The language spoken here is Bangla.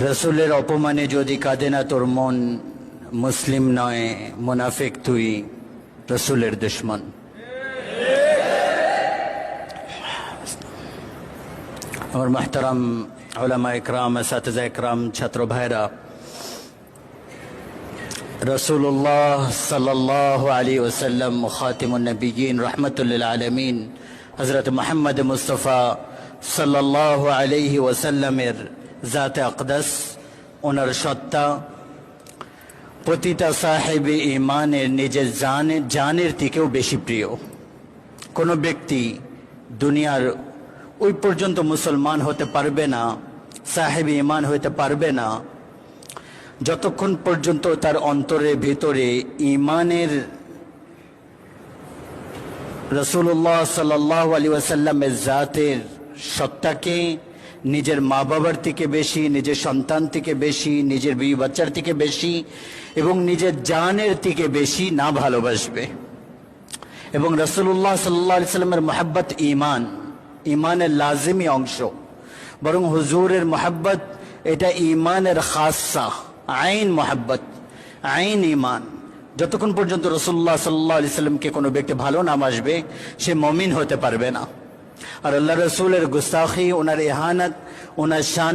রসুলের অপমানে যদি কাঁদে না তোর মন, মুসলিম নয় মুনাফিক তুই, রসুলের দুশ্মন। আমার মাহতারাম উলামা ইকরাম, আসাতিজা ইকরাম, ছাত্র ভাইরা, রসুল্লাহ সাল্লাল্লাহু আলাইহি ওয়াসাল্লাম খাতিমুন নবিয়্যিন রাহমাতুল লিল আলামিন হযরত মুহাম্মদ মুস্তাফা সাল্লাল্লাহু আলাইহি ওয়াসাল্লামের জাতে আকদাস, ওনার সত্তা প্রতিটা সাহেবে ইমানের নিজের জানের থেকেও বেশি প্রিয়। কোনো ব্যক্তি দুনিয়ার ওই পর্যন্ত মুসলমান হতে পারবে না, সাহেবে ইমান হতে পারবে না, যতক্ষণ পর্যন্ত তার অন্তরের ভিতরে ইমানের রাসূলুল্লাহ সাল্লাল্লাহু আলাইহি ওয়াসাল্লামের জাতের সত্তাকে নিজের মা বাবার থেকে বেশি, নিজের সন্তান থেকে বেশি, নিজের বিবি বাচ্চার থেকে বেশি এবং নিজের জানের থেকে বেশি না ভালোবাসবে। এবং রাসূলুল্লাহ সাল্লাল্লাহু আলাইহি ওয়াসাল্লামের মহব্বত ইমানের লাজিমি অংশ, বরং হুজুরের মহব্বত এটা ইমানের খাসা, আইন মহব্বত, আইন ইমান। যতক্ষণ পর্যন্ত রাসূলুল্লাহ সাল্লাল্লাহু আলাইহি ওয়াসাল্লামকে কোনো ব্যক্তি ভালো না বাসবে, সে মুমিন হতে পারবে না। আর আল্লাহ রসুলের গুস্তাখি, ওনার ইহানত, ওনার শান